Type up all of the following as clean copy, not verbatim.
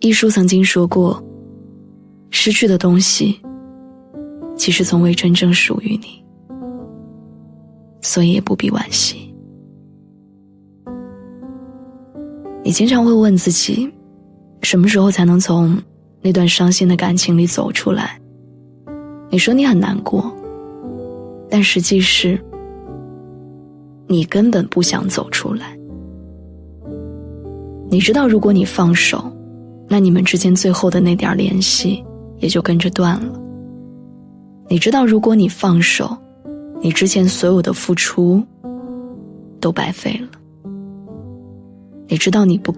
一书曾经说过，失去的东西其实从未真正属于你，所以也不必惋惜。你经常会问自己，什么时候才能从那段伤心的感情里走出来？你说你很难过，但实际是你根本不想走出来。你知道，如果你放手，那你们之间最后的那点联系也就跟着断了。你知道，如果你放手，你之前所有的付出都白费了。你知道你不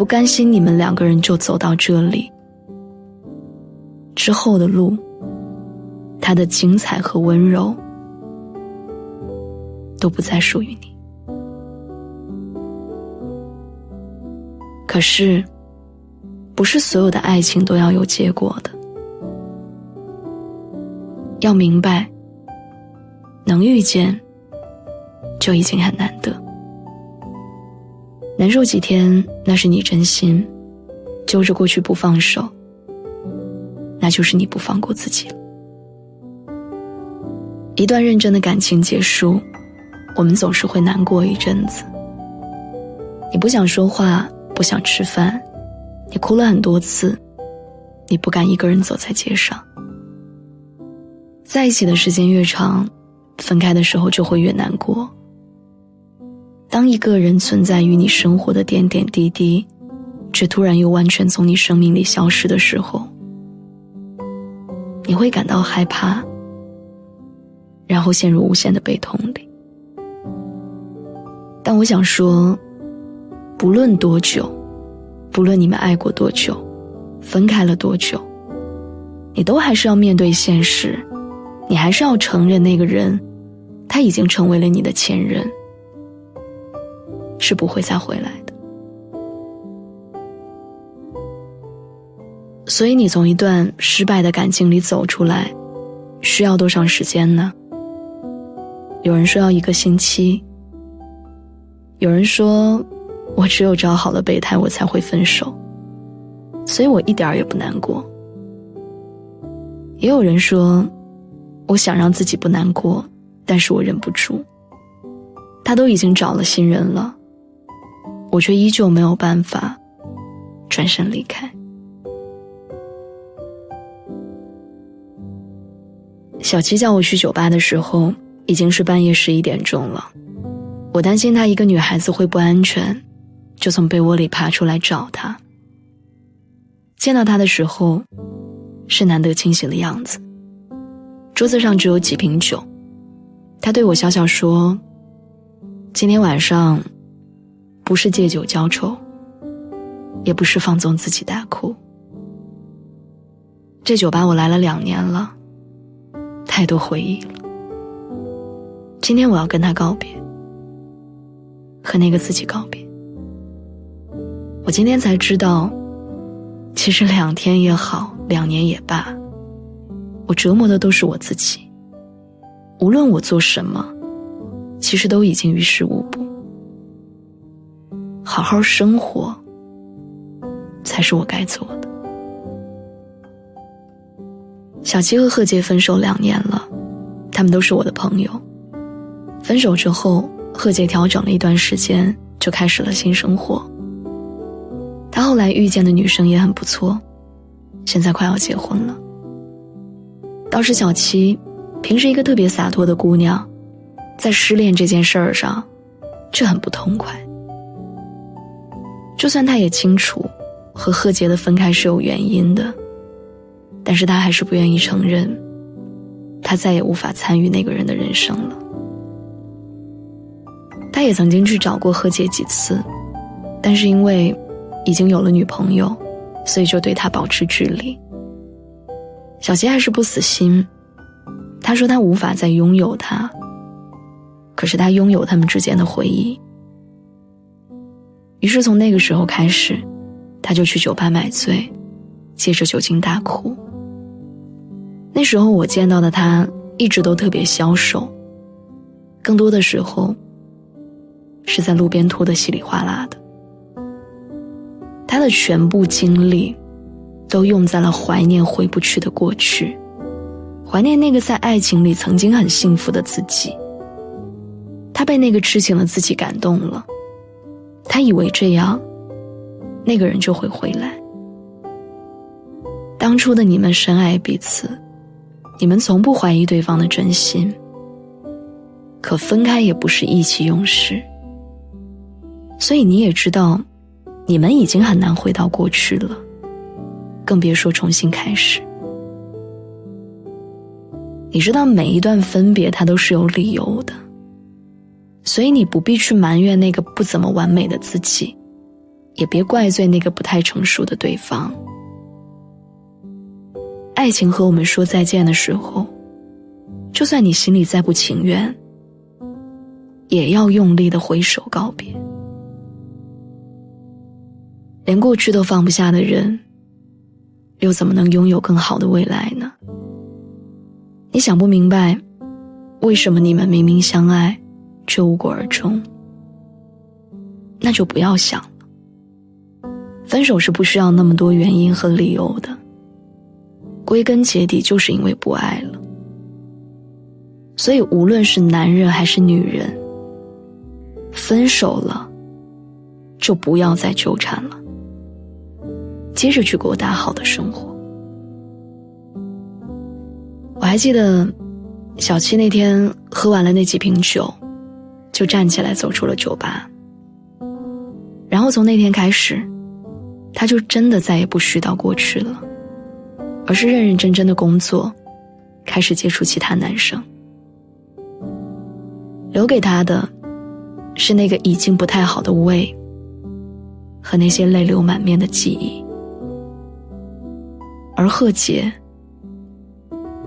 甘心你们两个人就走到这里，之后的路，它的精彩和温柔都不再属于你。可是不是所有的爱情都要有结果的。要明白，能遇见就已经很难得。难受几天，那是你真心；揪着过去不放手，那就是你不放过自己了。一段认真的感情结束，我们总是会难过一阵子。你不想说话，不想吃饭，你哭了很多次，你不敢一个人走在街上。在一起的时间越长，分开的时候就会越难过。当一个人存在于你生活的点点滴滴，却突然又完全从你生命里消失的时候，你会感到害怕，然后陷入无限的悲痛里。但我想说，不论多久，不论你们爱过多久，分开了多久，你都还是要面对现实，你还是要承认那个人，他已经成为了你的前任，是不会再回来的。所以你从一段失败的感情里走出来，需要多长时间呢？有人说要1个星期，有人说我只有找好了备胎我才会分手，所以我一点也不难过。也有人说，我想让自己不难过，但是我忍不住。他都已经找了新人了，我却依旧没有办法转身离开。小七叫我去酒吧的时候，已经是半夜11点钟了。我担心她一个女孩子会不安全，就从被窝里爬出来找她。见到她的时候，是难得清醒的样子，桌子上只有几瓶酒。她对我笑笑说，今天晚上不是借酒浇愁，也不是放纵自己大哭。这酒吧我来了2年了，太多回忆了。今天我要跟他告别，和那个自己告别。我今天才知道，其实2天也好，2年也罢，我折磨的都是我自己。无论我做什么，其实都已经于事无补。好好生活，才是我该做的。小七和贺杰分手2年了，他们都是我的朋友。分手之后，贺杰调整了一段时间，就开始了新生活。他后来遇见的女生也很不错，现在快要结婚了。倒是小七，平时一个特别洒脱的姑娘，在失恋这件事儿上，却很不痛快。就算她也清楚和贺杰的分开是有原因的，但是她还是不愿意承认，她再也无法参与那个人的人生了。她也曾经去找过贺杰几次，但是因为已经有了女朋友，所以就对他保持距离。小七还是不死心，他说他无法再拥有他，可是他拥有他们之间的回忆。于是从那个时候开始，他就去酒吧买醉，借着酒精大哭。那时候我见到的他一直都特别消瘦，更多的时候是在路边吐得稀里哗啦的。他的全部精力都用在了怀念回不去的过去，怀念那个在爱情里曾经很幸福的自己。他被那个痴情的自己感动了，他以为这样那个人就会回来。当初的你们深爱彼此，你们从不怀疑对方的真心，可分开也不是意气用事，所以你也知道你们已经很难回到过去了，更别说重新开始。你知道每一段分别它都是有理由的，所以你不必去埋怨那个不怎么完美的自己，也别怪罪那个不太成熟的对方。爱情和我们说再见的时候，就算你心里再不情愿，也要用力地挥手告别。连过去都放不下的人，又怎么能拥有更好的未来呢？你想不明白，为什么你们明明相爱，却无果而终？那就不要想了。分手是不需要那么多原因和理由的，归根结底就是因为不爱了。所以无论是男人还是女人，分手了就不要再纠缠了，接着去过大好的生活。我还记得小七那天喝完了那几瓶酒，就站起来走出了酒吧。然后从那天开始，他就真的再也不絮叨过去了，而是认认真真的工作，开始接触其他男生。留给他的是那个已经不太好的胃和那些泪流满面的记忆。而贺杰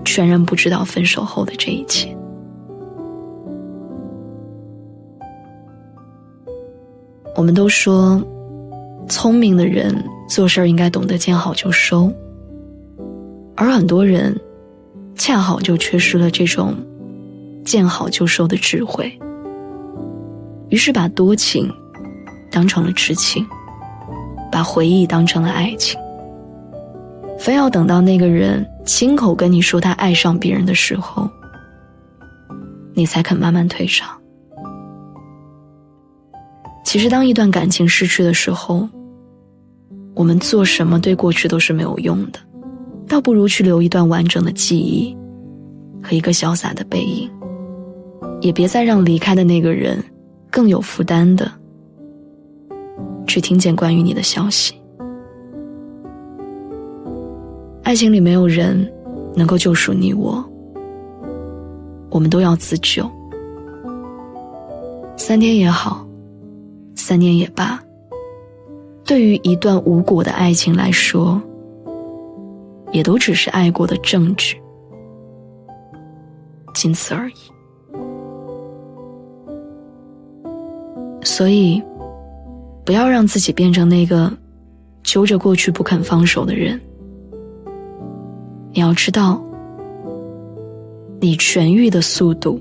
全然不知道分手后的这一切。我们都说聪明的人做事应该懂得见好就收，而很多人恰好就缺失了这种见好就收的智慧，于是把多情当成了痴情，把回忆当成了爱情，非要等到那个人亲口跟你说他爱上别人的时候，你才肯慢慢退场。其实当一段感情失去的时候，我们做什么对过去都是没有用的，倒不如去留一段完整的记忆和一个潇洒的背影，也别再让离开的那个人更有负担的去听见关于你的消息。爱情里没有人能够救赎你我，我们都要自救。3天也好，3年也罢，对于一段无果的爱情来说，也都只是爱过的证据，仅此而已。所以不要让自己变成那个揪着过去不肯放手的人。你要知道，你痊愈的速度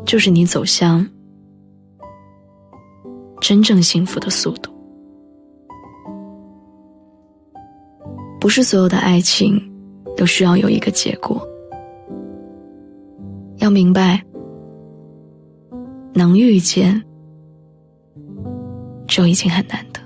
就是你走向真正幸福的速度。不是所有的爱情都需要有一个结果，要明白，能遇见就已经很难得。